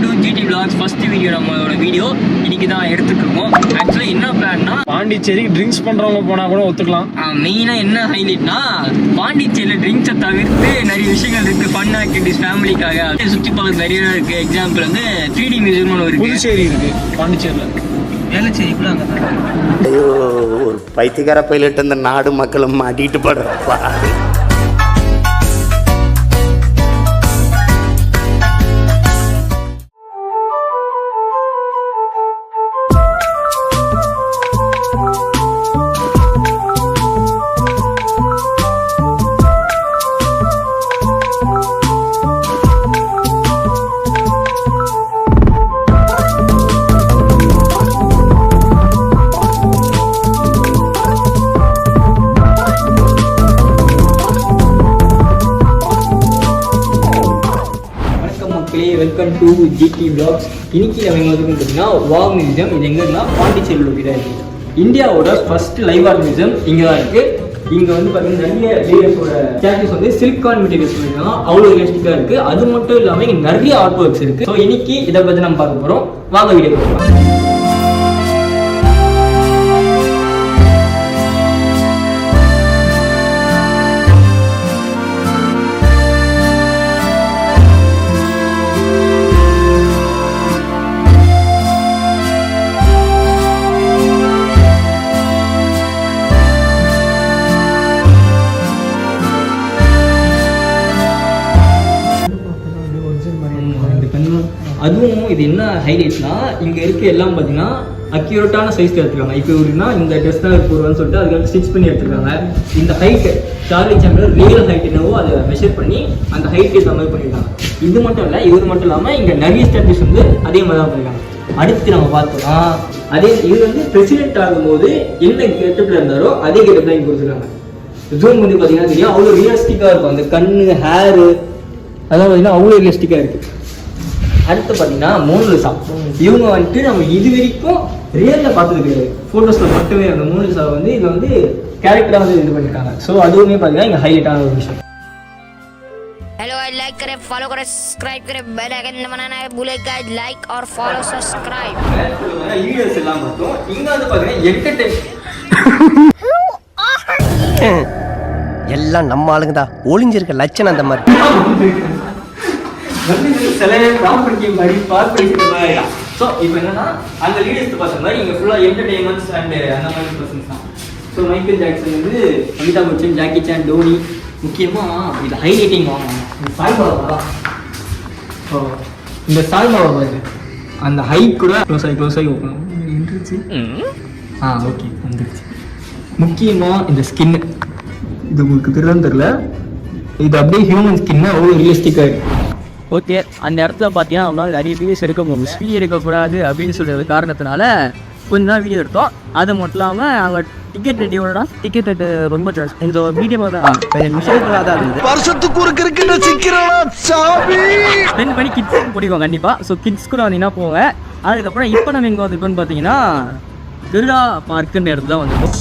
Welcome to GT vlogs first video. நம்மளோட video இன்னைக்கு தான் எடுத்துட்டு இருக்கோம். ஆக்சுவலி என்ன பிளான்னா, பாண்டிச்சேரிக்கு ட்ரிங்க்ஸ் பண்றவங்க போனா கூட ஒத்துக்கலாம். மெயினா என்ன ஹைலைட்னா, பாண்டிச்சேரியில ட்ரிங்க்ஸை தவிர்த்து நிறைய விஷயங்கள் இருக்கு. ஃபன் ஆக்டிவிட்டிஸ் ஃபேமிலிக்காக சுற்றி பார்க்க நிறைய இருக்கு. எக்ஸாம்பிள் வந்து 3D மியூசியம் இருக்கு, புதுச்சேரி இருக்கு, பாண்டிச்சேரியில வேளச்சேரி கூட அங்கே. ஐயோ, ஒரு பைத்தியக்கார பைலட் இந்த நாடு மக்களும் மாட்டிட்டு படுறப்பா. Welcome to GT vlogs. இன்னைக்கு நம்ம எங்கே வந்து பார்த்தீங்கன்னா வார் மியூசியம். இது எங்கன்னா பாண்டிச்சேரியில் போய் தான் இருக்குது. இந்தியாவோட ஃபர்ஸ்ட் லைவ் ஆர்ட் மியூசியம் இங்கே தான் இருக்குது. இங்கே வந்து பார்த்தீங்கன்னா நிறைய லேயர்ஸோட ஸ்டாச்சுஸ் வந்து சிலிக்கான் மெட்டீரியல்ஸ் பண்ணிருக்காங்க. அவ்வளோ ரியலிஸ்டிக்காக இருக்குது. அது மட்டும் இல்லாமல் இங்கே நிறைய ஆர்ட் ஒர்க்ஸ் இருக்குது. ஸோ இன்னைக்கு இதை பற்றி நம்ம பார்க்க போகிறோம். வாங்க வீடியோ பார்க்கலாம். அதுவும் இது என்ன ஹைலைட்னா, இங்கே இருக்க எல்லாம் பார்த்தீங்கன்னா அக்யூரேட்டான சைஸ் எடுத்துருக்காங்க. இப்போ இருக்குன்னா இந்த ட்ரெஸ் தான் போடுவான்னு சொல்லிட்டு அதுக்காக ஸ்டிச் பண்ணி எடுத்துருக்காங்க. இந்த height Charlie sampler real height என்னவோ அதை மெஷர் பண்ணி அந்த ஹைட்டு மாதிரி பண்ணியிருக்காங்க. இது மட்டும் இல்லை, இவர் மட்டும் இல்லாமல் இங்கே நிறைய ஸ்டாச்சுஸ் வந்து அதே மாதிரி தான் பண்ணியிருக்காங்க. அடுத்து நம்ம பார்த்தோம்னா, அதே இது வந்து பிரசிடென்ட் ஆகும்போது என்ன கெட்டப்பில் இருந்தாரோ அதே கெட்டப் தான் இங்கே கொடுத்துருக்காங்க. ஜூம் வந்து பார்த்தீங்கன்னா தெரியும், அவ்வளோ ரியலிஸ்டிக்காக இருக்கும். அந்த கண்ணு, ஹேரு அதெல்லாம் பார்த்தீங்கன்னா அவ்வளோ ரியலிஸ்டிக்காக இருக்குது. அடுத்து பார்த்தீங்கன்னா மோனலிசா. இவங்க வந்துட்டு நம்ம இது வரைக்கும் ரியலில் பார்த்தது கிடையாது. ஃபோட்டோஸில் மட்டுமே அந்த மோனலிசா வந்து இதில் வந்து கேரக்டராக வந்து இது பண்ணியிருக்காங்க. ஸோ அதுவுமே பார்த்தீங்கன்னா இங்கே ஹைலைட்டான ஒரு விஷயம். हेलो लाइक करें, फॉलो करें, सब्सक्राइब करें, बेल आइकन दबाना है भूलेगा. लाइक और फॉलो सब्सक्राइब. ஈவிஎஸ் எல்லாம் பார்த்தோம். இங்கே வந்து பார்த்தீங்கன்னா என்டர்டெயின் எல்லாம் நம்ம ஆளுங்க தான். ஒளிஞ்சிருக்க லட்சணம் அந்த மாதிரி சில மாதிரி பார்க்க. ஸோ இப்போ என்னன்னா, அந்த லீடர்ஸ் பார்த்த மாதிரி இங்கே ஃபுல்லாக என்டர்டெயின்மெண்ட்ஸ் அண்ட் அந்த மாதிரி பர்சன்ஸ் தான். ஸோ மைக்கேல் ஜாக்சன் வந்து அமிதாப் பச்சன், ஜாக்கி சான், டோனி, முக்கியமாக இது ஹைலைட்டிங் வாங்கணும். இந்த சாய்பாபா தான். ஸோ இந்த சாய்பாபா பாருங்க, அந்த ஹைட் கூட க்ளோஸ் ஆகி ஓப்பன் வந்துருச்சு. ஓகே வந்துருச்சு. முக்கியமாக இந்த ஸ்கின்னு, இது உங்களுக்கு தெரியாதுன்னு தெரியல, இது அப்படியே ஹியூமன் ஸ்கின்னு அவ்வளோ ரியலிஸ்டிக்காக இருக்குது. ஓகே, அந்த இடத்துல பார்த்தீங்கன்னா அவங்களால நிறைய வீடியோஸ் எடுக்க முடியும். வீடியோ எடுக்கக்கூடாது அப்படின்னு சொல்கிறது காரணத்தினால கொஞ்சம் தான் வீடியோ எடுத்தோம். அது மட்டும் இல்லாமல் அவங்க டிக்கெட் ரெடியோட டிக்கெட் ரேட்டு ரொம்ப சார்ஜ். இந்த வீடியோ தான் விஷயத்தில் தான் இருந்தது. வருஷத்துக்கு ஒரு கிரிக்கெட் ஸ்பெண்ட் பண்ணி கிட்ஸுக்கு பிடிக்கும் கண்டிப்பாக. ஸோ கிட்ஸ் கூட வந்தீங்கன்னா போங்க. அதுக்கப்புறம் இப்போ நம்ம எங்கே வந்துருக்கோன்னு பார்த்தீங்கன்னா கருடா பார்க்குன்ற இடத்துல தான் வந்துருக்கோம்.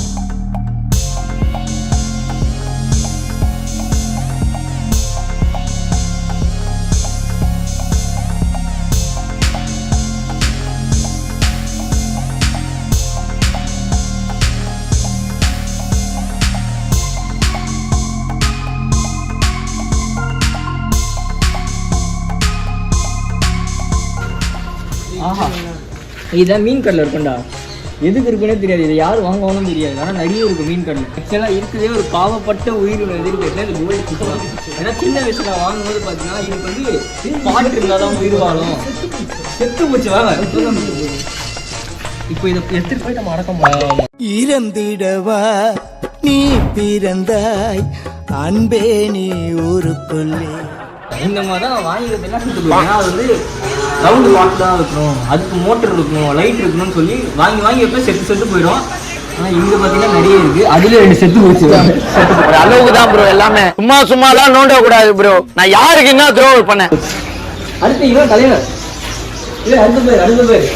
ஆஹா, இதான் மீன் கடலை இருக்குண்டா. எதுக்கு இருக்குன்னே தெரியாது, இதை யார் வாங்குவானும் தெரியாது. ஆனால் நிறைய இருக்குது மீன் கடலை. ஆக்சுவலாக இருக்கிறதே ஒரு பாவப்பட்ட உயிர் எதிர்ப்பு. இந்த கோல்டு ஏன்னா சின்ன வயசுல வாங்கும்போது பார்த்தீங்கன்னா இதுக்கு வந்து பாட்டு இருந்தால் தான் உயிர் வாழும். செத்து போச்சு வாங்க. இப்போ இதை எடுத்துட்டு போய் நம்ம அடக்கம் இறந்திடவா நீ பிறந்தாய் அன்பே நீ ஊருக்குள்ளே. இந்த மாதிரி தான் வாங்கிக்கிறதுலாம் செத்துருவாங்க. அது வந்து ரவுண்டு வாட் தான் இருக்கணும், அதுக்கு மோட்டர் இருக்கணும், லைட் இருக்கணும்னு சொல்லி வாங்கி எப்போ செத்து போயிடும். ஆனால் இங்கே பார்த்தீங்கன்னா நிறைய இருக்குது. அதுல 2 செத்து போச்சு. அளவுக்கு தான் ப்ரோ எல்லாமே. சும்மாலாம் நோண்ட கூடாது ப்ரோ. நான் யாருக்கு என்ன துரோகம் பண்ணேன். அடுத்து இவன் தலைவர் இல்லை, அடுத்த பேர்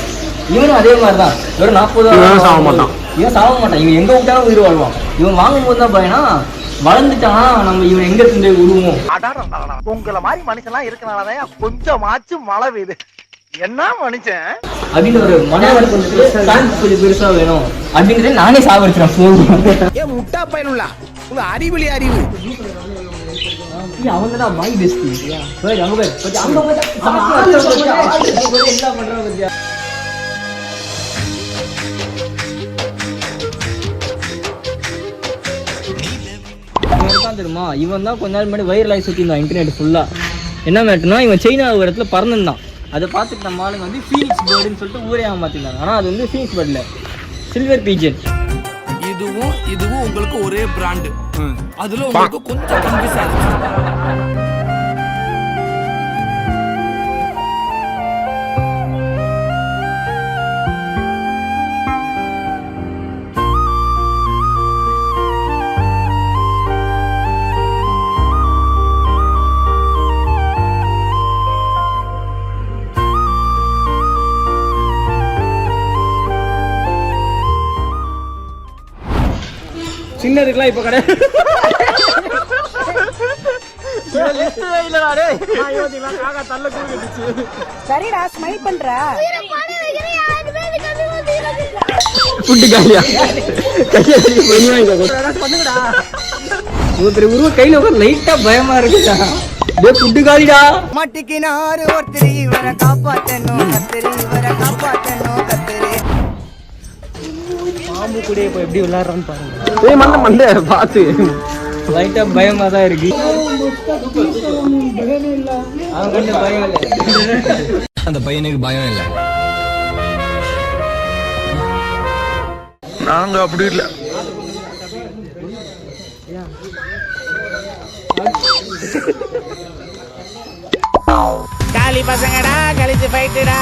இவனும் அதே மாதிரி தான். வெறும் 40 சாக மாட்டான். இவன் சாக மாட்டான். இவன் எங்கே விட்டாலும் உயிர் வாழ்வான். இவன் வாங்கும்போது தான் பையனா வளர்ந்துட்டானா நம்ம இவன் எங்க இருந்து விடுவோம். உங்களை மாதிரி மனுஷன்லாம் இருக்கனாலதான் கொஞ்சமாச்சும் மழை பெய்யுது. என்ன மனுஷன் அப்படின்னு ஒரு மன வருத்தத்துக்கு ஃபேன்ஸ் கொஞ்சம் பெருசா வேணும் அப்படின்றத நானே சாவடிச்சிடறேன் போதும். ஏன் முட்டா பயனுள்ளா உங்க அறிவுலி அறிவு அவங்க தான் மை பெஸ்ட் அவங்க என்ன பண்றாங்க தெரியுமா? இவன் தான் கொஞ்ச நாள் முன்னாடி வைரல் ஆகி சுற்றி இருந்தான் இன்டர்நெட் ஃபுல்லா. என்ன மேட்டுனா இவன் சைனா ஒரு இடத்துல பறந்துருந்தான். அதை பார்த்துட்டு நம்ம ஆளுங்க வந்து ஃபீனிக்ஸ் பேர்டுன்னு சொல்லிட்டு ஊரே மாற்றிருந்தாங்க. ஆனால் அது வந்து ஃபீனிக்ஸ் பேர்ட் இல்லை, சில்வர் பீஜன். இதுவும் உங்களுக்கு ஒரே பிராண்டு. அதுல உங்களுக்கு கொஞ்சம் கன்ஃபியூஸ் ஆகுது. சின்னதுக்கெல்லாம் இப்போ கடை சரிடா ஸ்மைல் பண்ற ஃபுட்டு காலியா உருவ கையில லைட்டா பயமா இருக்குடா. ஃபுட்டு காலிடா. மாட்டிக்கினாரு ஒருத்தர் இவரை காப்பாத்தணும் கத்திரி இவரை காப்பாத்தணும் கத்திரி. பாம்பு கூட இப்போ எப்படி விளையாடுறான்னு பாருங்க. ஏய் மண்டை பார்த்து லைட்டா பயமா தான் இருக்கு. அவன் கண்ட பயம் இல்லை. அந்த பையனுக்கு பயம் இல்லை. நாங்க அப்படி இல்லை. காலி பசங்கடா கழிச்சு போயிட்டுடா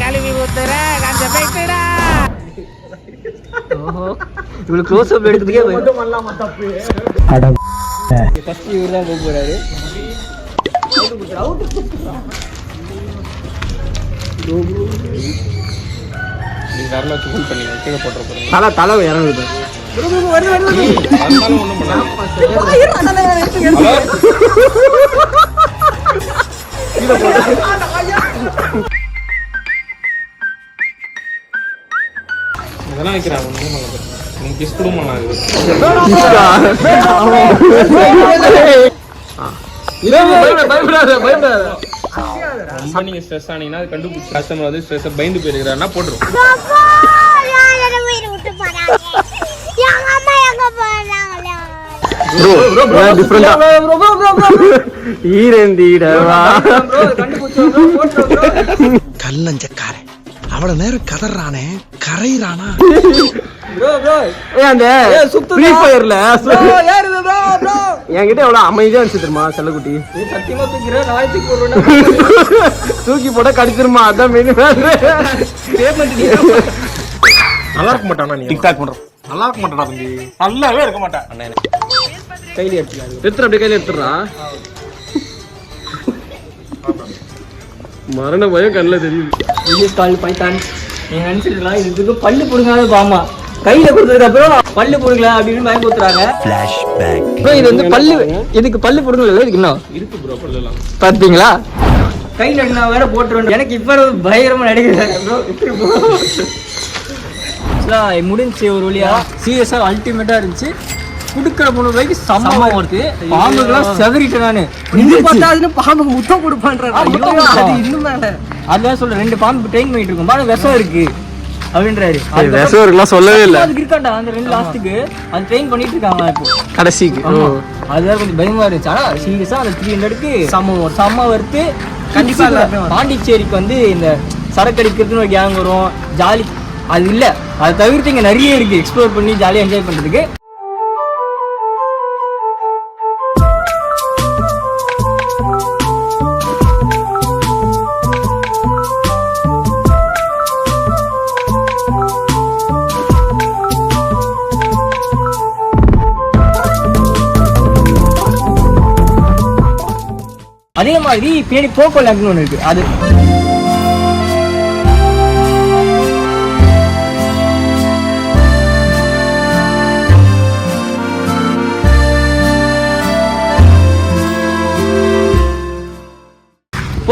கழுவி ஊத்துற கஞ்ச போயிட்டுடா. இவ்வளவு க்ளோஸ் அப் எடுக்கிறதுக்கே ஃபர்ஸ்ட் இவர் தான் போக போறாரு. நீங்க வரல தூள் பண்ணி கீழே போட்டுற போறீங்க. தலை இறங்குது. அதனால ஒண்ணும் பண்ணாத. இதெல்லாம் வைக்கிறா ஒண்ணும் பண்ணாத. நீங்க கிஸ் கூட பண்ணாது. ரொம்ப நீங்க ஸ்ட்ரெஸ் ஆனீங்கன்னா அது கண்டுபிடிச்சு கஸ்டமர் வந்து ஸ்ட்ரெஸ் பயந்து போயிருக்கிறாருன்னா போட்டுரும். கல்லஞ்சக்காரன் அவ்வளவு நேரம் கதறானே கரைறானா. என்கிட்ட எவ்வளவு அமைதியா இருந்துச்சு தெரியுமா செல்லக்குட்டி. சத்தியமா தூக்கிறேன் நாய் தூக்கி போடுறேன். தூக்கி போட்டா கடிச்சிருமா. அதான் மெயின். நல்லா இருக்க மாட்டானா நீ டிக்டாக் பண்ற நல்லா இருக்க மாட்டானா தம்பி. நல்லாவே இருக்க மாட்டான். கையில எடுத்துக்காரு. எடுத்துற அப்படியே கையில எடுத்துறா. மரண பயம் கண்ணில் தெரியுது. கால் பைத்தான் நீங்க நினைச்சிருக்கலாம் இதுக்கு பல்லு பிடுங்காத பாமா கையில கொடுத்ததுக்கு அப்புறம் பல்லு பிடுங்கல அப்படின்னு பயம் கொடுத்துறாங்க. இது வந்து பல்லு இதுக்கு பல்லு பிடுங்கல இதுக்கு இன்னும் இருக்கு ப்ரோ பல்லெல்லாம் பாத்தீங்களா. கையில நான் வேற போட்டுருவேன். எனக்கு இப்ப பயங்கரமா நடிக்கிறேன் முடிஞ்சு ஒரு வழியா. சீரியஸா அல்டிமேட்டா இருந்துச்சு. குடுக்கிற 3 ரூபாய்க்கு சமமா வருது. பாம்புக்கெல்லாம் செதறிட்டேன் நானு. பாம்புக்கு முத்தம் கொடுப்பான்ற அதான் சொல்றேன். 2 பாம்பு ட்ரெயின் பண்ணிட்டு இருக்கோம். பாருங்க விஷம் இருக்கு அப்படின்றாரு. விஷம் சொல்லவே இல்லை. அதுக்கு இருக்காண்டா அந்த 2 லாஸ்ட்டுக்கு அது ட்ரெயின் பண்ணிட்டு இருக்காங்க இப்போ கடைசிக்கு. அதுதான் கொஞ்சம் பயமா இருந்துச்சு. ஆனா சீரியஸா அந்த 300க்கு செம்ம வருது. கண்டிப்பா பாண்டிச்சேரிக்கு வந்து இந்த சரக்கு அடிக்கிறதுன்னு ஒரு கேங் வரும். ஜாலி அது இல்ல. அதை தவிர்த்து இங்க நிறைய இருக்கு எக்ஸ்ப்ளோர் பண்ணி ஜாலியா என்ஜாய் பண்றதுக்கு. அதே மாதிரி பின்னாடி போக்கோ லேக்னு ஒன்று இருக்கு. அது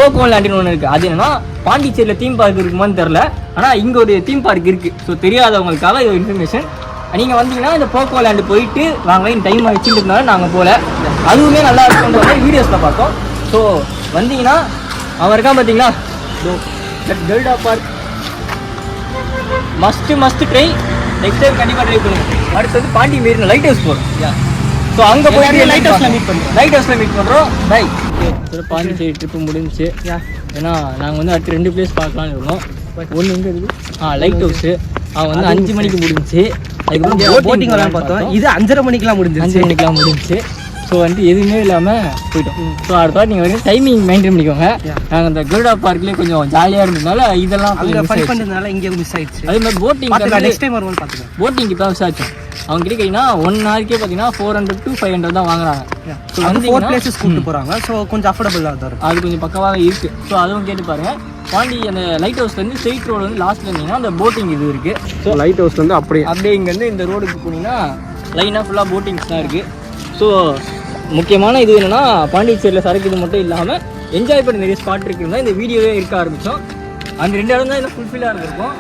போக்கோ லேண்டுன்னு ஒன்று இருக்குது. அது என்னன்னா பாண்டிச்சேரியில் தீம் பார்க் இருக்குமான்னு தெரில, ஆனால் இங்கே ஒரு தீம் பார்க் இருக்குது. ஸோ தெரியாதவங்களுக்காக இது இன்ஃபர்மேஷன். நீங்கள் வந்தீங்கன்னா இந்த போக்கோ லேண்டு போயிட்டு வாங்க, இந்த டைம் வச்சுருந்ததுனால நாங்கள் போகல, அதுவுமே நல்லா இருக்குன்ற மாதிரி வீடியோஸில் பார்த்தோம். ஸோ வந்தீங்கன்னா அவன் இருக்கான் பார்த்தீங்களா, கெல்டா park must try. Next time கண்டிப்பாக ட்ரை பண்ணுங்க. அடுத்தது பாண்டி மெரினா லைட் ஹவுஸ் போகிறோம். ஸோ அங்கே போய் லைட் ஹவுஸில் மீட் பண்ணுறோம். பை. பாண்டிச்சேரி ட்ரிப்பு முடிஞ்சிச்சு. ஏன்னா நாங்கள் வந்து அடுத்து 2 பிளேஸ் பார்க்கலான்னு இருக்கோம். ஒன்று எங்கே இருக்குது, லைட் ஹவுஸு. அவன் வந்து 5 மணிக்கு முடிஞ்சிச்சு. அதுக்கப்புறம் போட்டிங் வரலான்னு பார்த்தோம். இது 5:30 மணிக்கெலாம் முடிஞ்சிச்சு. ஸோ வந்து எதுவுமே இல்லாமல் போயிட்டோம். ஸோ அடுத்த வாட்டி நீங்கள் வரைக்கும் டைமிங் மெயின்டைன் பண்ணிக்கோங்க. நாங்கள் இந்த கருடா பார்க்லேயே கொஞ்சம் ஜாலியாக இருந்ததுனால இதெல்லாம் இங்கே மிஸ் ஆயிடுச்சு. அதே மாதிரி போட்டிங் நெக்ஸ்ட் டைம் வருவோம்னு பார்த்துக்கோங்க. போட்டிங் இப்போ விசாரிச்சோம். அவங்க கிட்ட கேட்டிங்கன்னா 1 ஹவருக்கே பார்த்தீங்கன்னா 400 to 500 தான் வாங்குறாங்க. ஸோ வந்து 4 பிளேசஸ் கூப்பிட்டு போகிறாங்க. ஸோ கொஞ்சம் அஃபோர்டபுளாக தான் இருக்கும். அது கொஞ்சம் பக்கவாக இருக்குது. ஸோ அதுவும் கேட்டு பாருங்கள். பாண்டி அந்த லைட் ஹவுஸ்லேருந்து ஸ்ட்ரெயிட் ரோடு வந்து லாஸ்ட்டில் இருந்தீங்கன்னா அந்த போட்டிங் இது இருக்குது. ஸோ லைட் ஹவுஸ்லேருந்து அப்படியே இங்கேருந்து இந்த ரோடுக்கு போனீங்கன்னா லைனாக ஃபுல்லாக போட்டிங்ஸ் தான் இருக்குது. ஸோ முக்கியமான இது என்னென்னா பாண்டிச்சேரியில் சரக்கு இது மட்டும் இல்லாமல் என்ஜாய் பண்ண நிறைய ஸ்பாட் இருக்குன்னு தான் இந்த வீடியோவே இருக்க ஆரம்பித்தோம். அந்த 2 இடம் தான் இன்னும் ஃபுல்ஃபில்லாக இருந்திருக்கும்.